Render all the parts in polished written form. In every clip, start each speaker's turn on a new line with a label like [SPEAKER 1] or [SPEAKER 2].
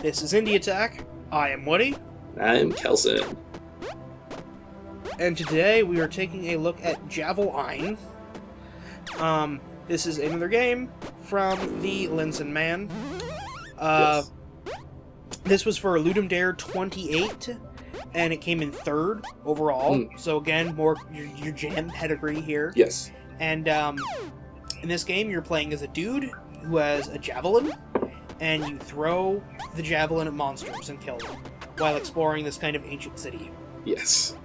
[SPEAKER 1] This is Indie Attack. I am Woody.
[SPEAKER 2] I'm Kelson.
[SPEAKER 1] And today we are taking a look at Javel-ein. This is another game from the Linsen Man.
[SPEAKER 2] Yes.
[SPEAKER 1] This was for Ludum Dare 28, and it came in third overall. So again, more your jam pedigree here.
[SPEAKER 2] Yes.
[SPEAKER 1] And in this game, you're playing as a dude who has a javelin, and you throw the javelin at monsters and kill them while exploring this kind of ancient city.
[SPEAKER 2] Yes.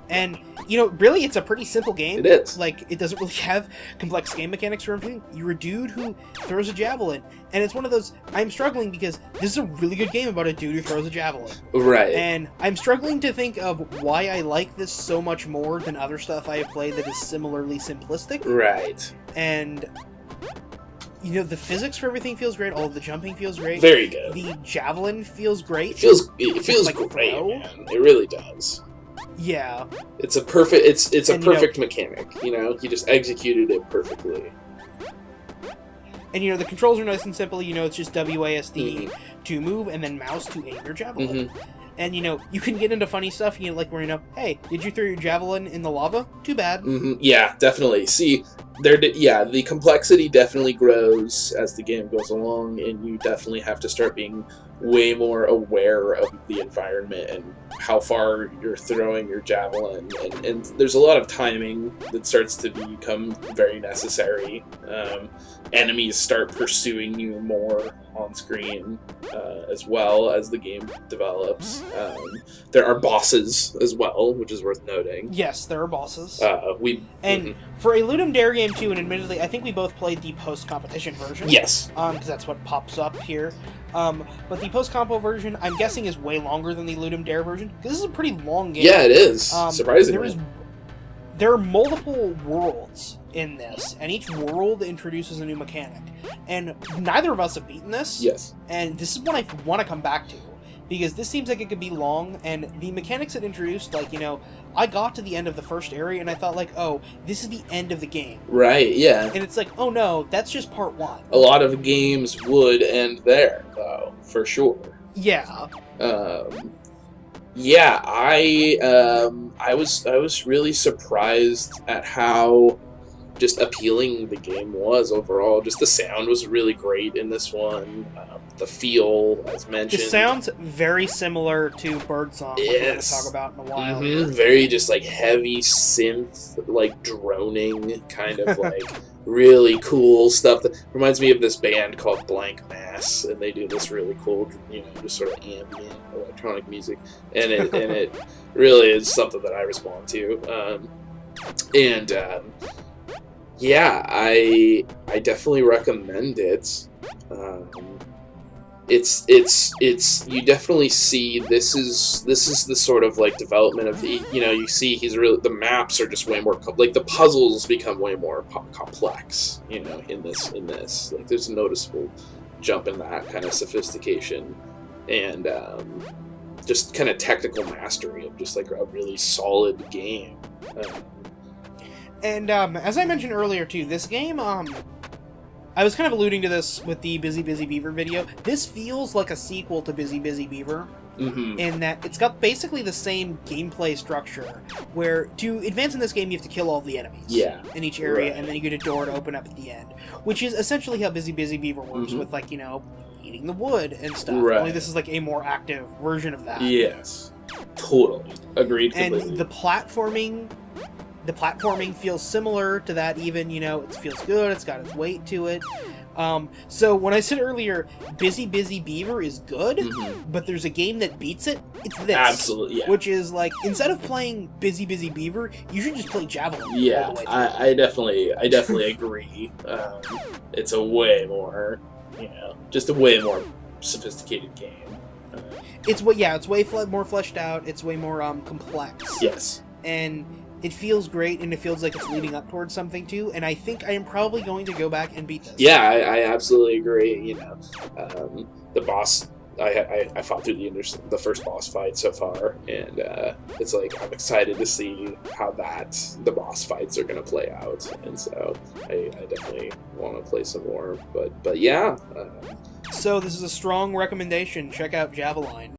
[SPEAKER 1] And, you know, really, it's a pretty simple game.
[SPEAKER 2] It is.
[SPEAKER 1] Like, it doesn't really have complex game mechanics or anything. You're a dude who throws a javelin. And it's one of those... I'm struggling because this is a really good game about a dude who throws a javelin.
[SPEAKER 2] Right.
[SPEAKER 1] And I'm struggling to think of why I like this so much more than other stuff I have played that is similarly simplistic.
[SPEAKER 2] Right.
[SPEAKER 1] And... you know, the physics for everything feels great. All of the jumping feels great.
[SPEAKER 2] Very good.
[SPEAKER 1] The javelin feels great.
[SPEAKER 2] It feels
[SPEAKER 1] like
[SPEAKER 2] great,
[SPEAKER 1] throw.
[SPEAKER 2] man. It really does.
[SPEAKER 1] Yeah.
[SPEAKER 2] It's a perfect. It's a
[SPEAKER 1] And,
[SPEAKER 2] perfect mechanic. You know, he just executed it perfectly.
[SPEAKER 1] And, you know, the controls are nice and simple. You know, it's just WASD to move and then mouse to aim your javelin. And, you know, you can get into funny stuff. You know, like where, you know, hey, did you throw your javelin in the lava? Too bad.
[SPEAKER 2] Yeah, definitely. See, the complexity definitely grows as the game goes along, and you definitely have to start being way more aware of the environment and how far you're throwing your javelin. And there's a lot of timing that starts to become very necessary. Enemies start pursuing you more on screen as well as the game develops. There are bosses as well, which is worth noting.
[SPEAKER 1] Yes, there are bosses. For a Ludum Dare game too, and admittedly, I think we both played the post-competition version.
[SPEAKER 2] Yes.
[SPEAKER 1] Because that's what pops up here. But the post-compo version, I'm guessing, is way longer than the Ludum Dare version, because this is a pretty long game.
[SPEAKER 2] Yeah, it is. Surprisingly.
[SPEAKER 1] There are multiple worlds in this, and each world introduces a new mechanic. And neither of us have beaten this.
[SPEAKER 2] Yes.
[SPEAKER 1] And this is one I want to come back to, because this seems like it could be long, and the mechanics it introduced, like, you know, I got to the end of the first area, and I thought, like, oh, this is the end of the game.
[SPEAKER 2] Right, yeah.
[SPEAKER 1] And it's like, oh no, that's just part one.
[SPEAKER 2] A lot of games would end there, though, for sure.
[SPEAKER 1] Yeah.
[SPEAKER 2] Yeah, I was really surprised at how just appealing the game was overall. Just the sound was really great in this one. The feel, as mentioned.
[SPEAKER 1] It sounds very similar to Birdsong, which we're going to talk about in a while.
[SPEAKER 2] Very just like heavy synth, like droning, kind of like really cool stuff. That reminds me of this band called Blank Mass, and they do this really cool, you know, just sort of ambient electronic music, and it really is something that I respond to. Yeah, I definitely recommend it. It's you definitely see this is the sort of like development of the, you know, you see he's really, the maps are just way more like the puzzles become way more complex, you know, in this like there's a noticeable jump in that kind of sophistication and just kind of technical mastery of just like a really solid game.
[SPEAKER 1] And as I mentioned earlier too, this game, I was kind of alluding to this with the Busy Busy Beaver video. This feels like a sequel to Busy Busy Beaver, in that it's got basically the same gameplay structure, where to advance in this game you have to kill all the enemies in each area, and then you get a door to open up at the end, which is essentially how Busy Busy Beaver works, with, like, you know, eating the wood and stuff. Only this is like a more active version of that.
[SPEAKER 2] Yes, totally agreed completely.
[SPEAKER 1] And the platforming feels similar to that even, you know, it feels good, it's got its weight to it. So when I said earlier, Busy Busy Beaver is good, but there's a game that beats it, it's this.
[SPEAKER 2] Absolutely, yeah.
[SPEAKER 1] Which is, like, instead of playing Busy Busy Beaver, you should just play Javelin.
[SPEAKER 2] Yeah,
[SPEAKER 1] all the way through.
[SPEAKER 2] I definitely agree. It's a way more, you know, just a way more sophisticated game.
[SPEAKER 1] It's way more fleshed out, it's way more complex.
[SPEAKER 2] Yes.
[SPEAKER 1] And it feels great, and it feels like it's leading up towards something too, and I think I am probably going to go back and beat this.
[SPEAKER 2] Yeah, I absolutely agree. You know, the boss, I fought through the first boss fight so far, and it's like I'm excited to see how the boss fights are going to play out, and so I definitely want to play some more. But yeah,
[SPEAKER 1] So this is a strong recommendation. Check out Javel-ein.